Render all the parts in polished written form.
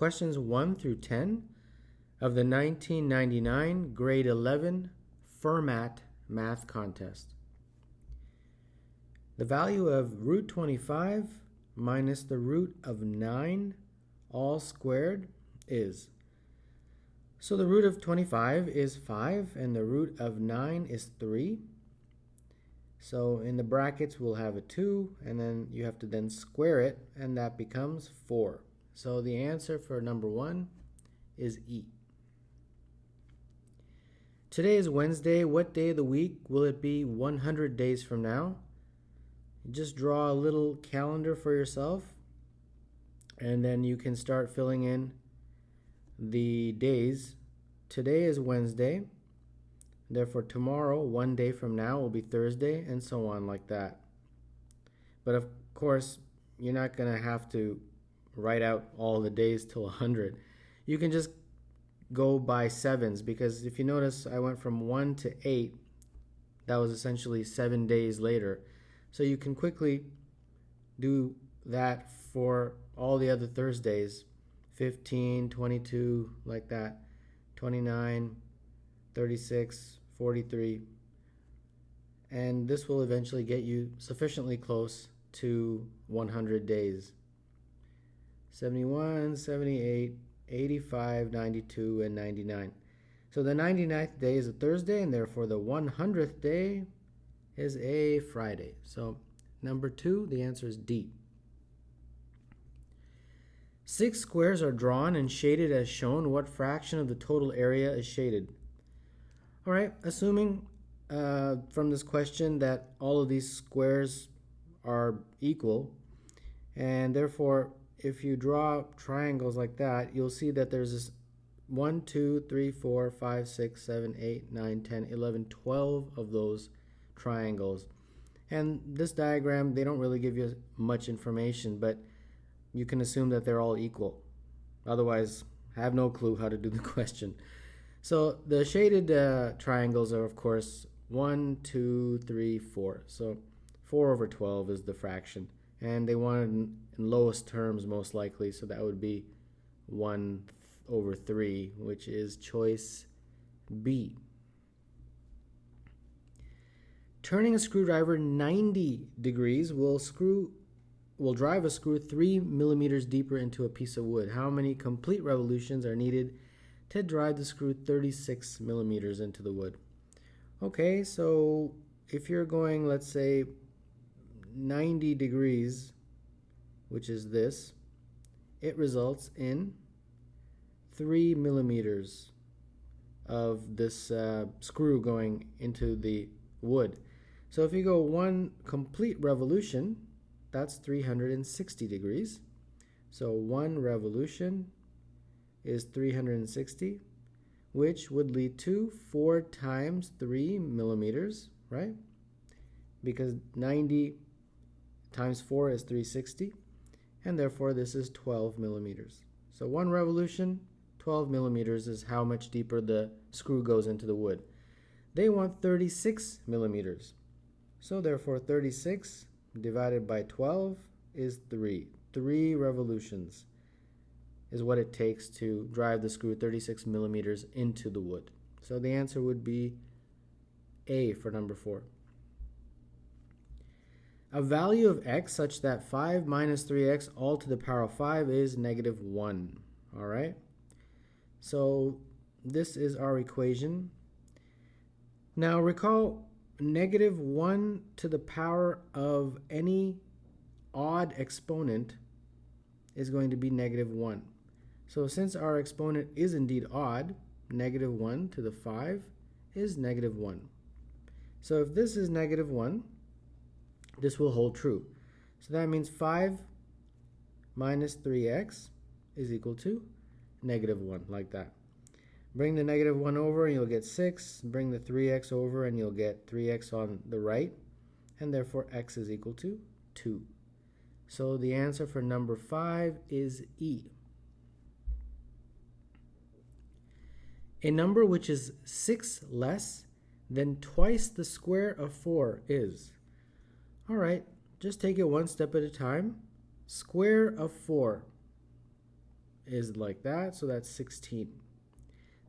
questions 1 through 10 of the 1999 grade 11 Fermat math contest. The value of root 25 minus the root of 9 all squared is. So the root of 25 is 5 and the root of 9 is 3. So in the brackets we'll have a 2 and then you have to then square it and that becomes 4. So the answer for number 1 is E. Today is Wednesday. What day of the week will it be 100 days from now? Just draw a little calendar for yourself and then you can start filling in the days. Today is Wednesday. Therefore, tomorrow, 1 day from now, will be Thursday, and so on like that. But of course, you're not going to have to write out all the days till 100. You can just go by sevens, because if you notice, I went from 1 to 8. That was essentially 7 days later. So you can quickly do that for all the other Thursdays, 15, 22, like that, 29, 36, 43, and this will eventually get you sufficiently close to 100 days. 71, 78, 85, 92, and 99. So the 99th day is a Thursday, and therefore the 100th day is a Friday. So number 2, the answer is D. 6 squares are drawn and shaded as shown. What fraction of the total area is shaded? All right, assuming from this question that all of these squares are equal, and therefore if you draw triangles like that, you'll see that there's this 1, 2, 3, 4, 5, 6, 7, 8, 9, 10, 11, 12 of those triangles. And this diagram, they don't really give you much information, but you can assume that they're all equal. Otherwise, I have no clue how to do the question. So the shaded triangles are, of course, 1, 2, 3, 4. So 4 over 12 is the fraction. And they want it in lowest terms most likely, so that would be 1 over 3, which is choice B. Turning a screwdriver 90 degrees will drive a screw 3 millimeters deeper into a piece of wood. How many complete revolutions are needed to drive the screw 36 millimeters into the wood? Okay, so if you're going, let's say, 90 degrees, which is this, it results in 3 millimeters of this screw going into the wood. So if you go 1 complete revolution, that's 360 degrees. So 1 revolution is 360, which would lead to 4 times 3 millimeters, right? Because 90 times 4 is 360, and therefore this is 12 millimeters. So 1 revolution, 12 millimeters is how much deeper the screw goes into the wood. They want 36 millimeters. So therefore 36 divided by 12 is 3. 3 revolutions is what it takes to drive the screw 36 millimeters into the wood. So the answer would be A for number 4. A value of x such that 5 minus 3x all to the power of 5 is negative 1. All right? So this is our equation. Now recall, negative 1 to the power of any odd exponent is going to be negative 1. So since our exponent is indeed odd, negative 1 to the 5 is negative 1. So if this is negative 1, this will hold true. So that means 5 minus 3x is equal to negative 1, like that. Bring the negative 1 over and you'll get 6. Bring the 3x over and you'll get 3x on the right. And therefore x is equal to 2. So the answer for number 5 is E. A number which is 6 less than twice the square of 4 is. All right, just take it one step at a time. Square of 4. is like that, so that's 16.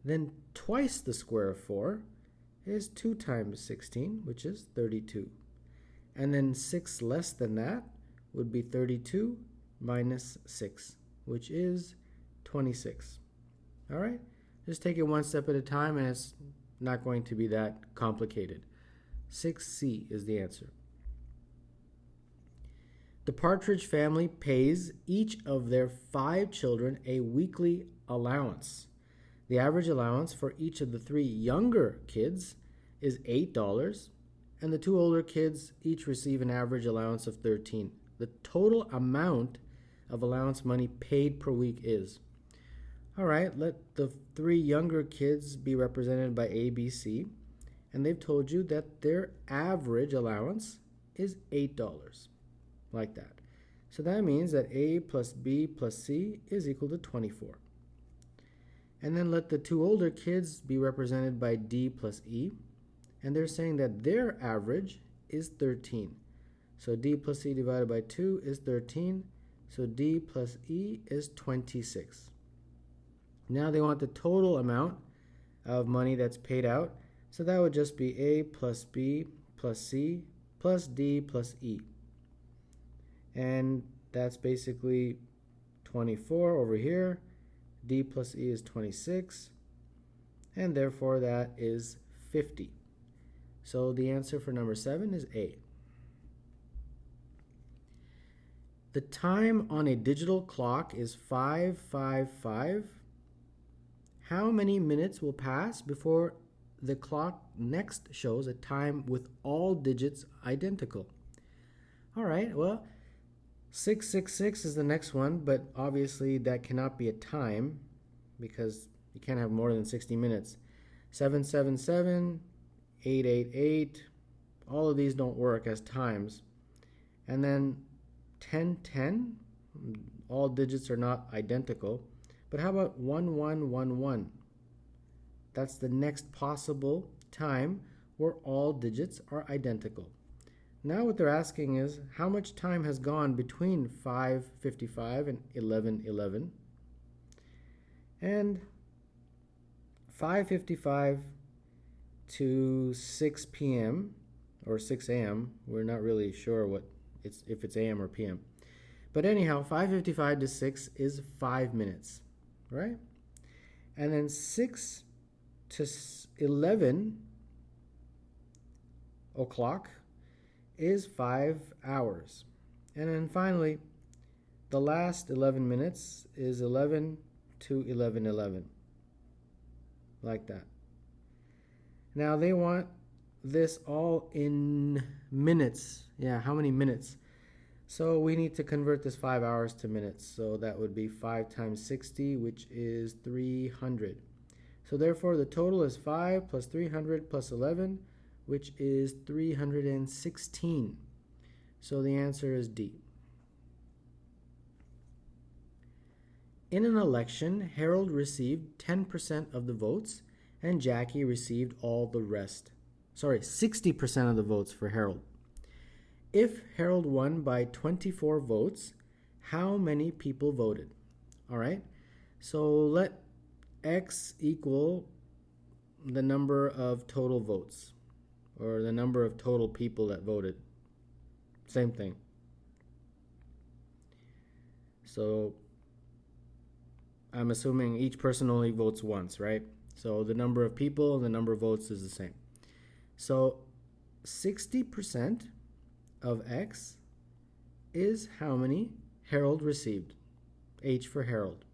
Then twice the square of 4 is 2 times 16, which is 32. And then 6 less than that would be 32 minus 6, which is 26. All right? Just take it one step at a time, and it's not going to be that complicated. 6C is the answer. The Partridge family pays each of their 5 children a weekly allowance. The average allowance for each of the 3 younger kids is $8, and the 2 older kids each receive an average allowance of $13. The total amount of allowance money paid per week is. All right, let the 3 younger kids be represented by A, B, C, and they've told you that their average allowance is $8, like that. So that means that A plus B plus C is equal to 24. And then let the 2 older kids be represented by D plus E, and they're saying that their average is 13. So D plus E divided by 2 is 13, so D plus E is 26. Now they want the total amount of money that's paid out, so that would just be A plus B plus C plus D plus E. And that's basically 24 over here. D plus E is 26, and therefore that is 50. So the answer for number 7 is A. The time on a digital clock is 5:55. How many minutes will pass before the clock next shows a time with all digits identical? All right, well, 666 is the next one, but obviously that cannot be a time because you can't have more than 60 minutes. 777, 888, all of these don't work as times. And then 1010, all digits are not identical. But how about 1111? That's the next possible time where all digits are identical. Now what they're asking is how much time has gone between 5:55 and 11:11. And 5:55 to 6 p.m. or 6 a.m. We're not really sure if it's a.m. or p.m. But anyhow, 5:55 to 6 is 5 minutes, right? And then 6 to 11 o'clock is 5 hours. And then finally, the last 11 minutes is 11 to 11:11, like that. Now they want this all in minutes. Yeah, how many minutes? So we need to convert this 5 hours to minutes. So that would be 5 times 60, which is 300. So therefore the total is 5 plus 300 plus 11, which is 316. So the answer is D. In an election, Harold received 10% of the votes and Jackie received all the rest. 60% of the votes for Harold. If Harold won by 24 votes, how many people voted? All right, so let X equal the number of total votes, or the number of total people that voted. Same thing. So I'm assuming each person only votes once, right? So the number of people and the number of votes is the same. So 60% of X is how many Harold received. H for Harold.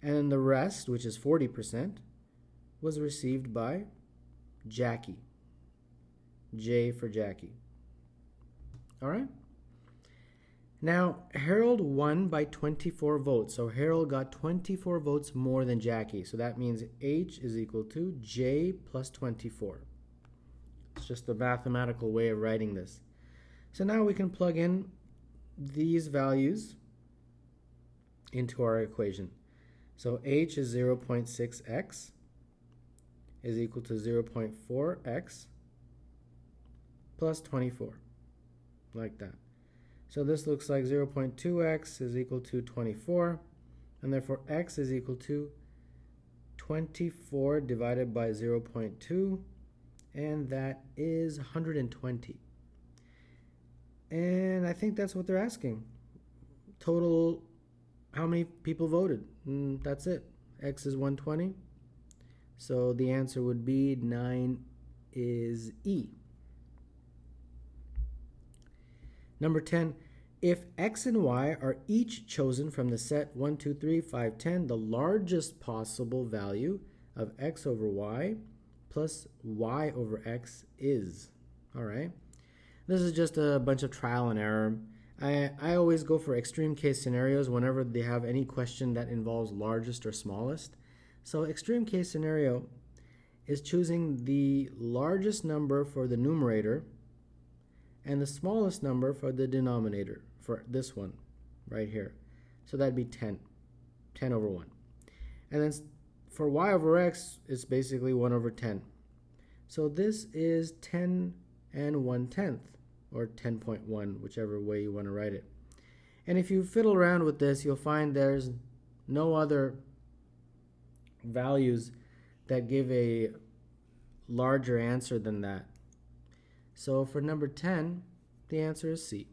And the rest, which is 40%, was received by Jackie. J for Jackie. All right? Now, Harold won by 24 votes. So Harold got 24 votes more than Jackie. So that means H is equal to J plus 24. It's just a mathematical way of writing this. So now we can plug in these values into our equation. So H is 0.6x is equal to 0.4x plus 24, like that. So this looks like 0.2x is equal to 24. And therefore x is equal to 24 divided by 0.2, and that is 120. And I think that's what they're asking. Total, how many people voted? That's it. X is 120. So the answer would be 9 is E. Number 10, if x and y are each chosen from the set 1, 2, 3, 5, 10, the largest possible value of x over y plus y over x is. All right. This is just a bunch of trial and error. I always go for extreme case scenarios whenever they have any question that involves largest or smallest. So extreme case scenario is choosing the largest number for the numerator and the smallest number for the denominator, for this one right here. So that'd be 10 over 1. And then for y over x, it's basically 1 over 10. So this is 10 and 1/10, or 10.1, whichever way you want to write it. And if you fiddle around with this, you'll find there's no other values that give a larger answer than that. So for number 10, the answer is C.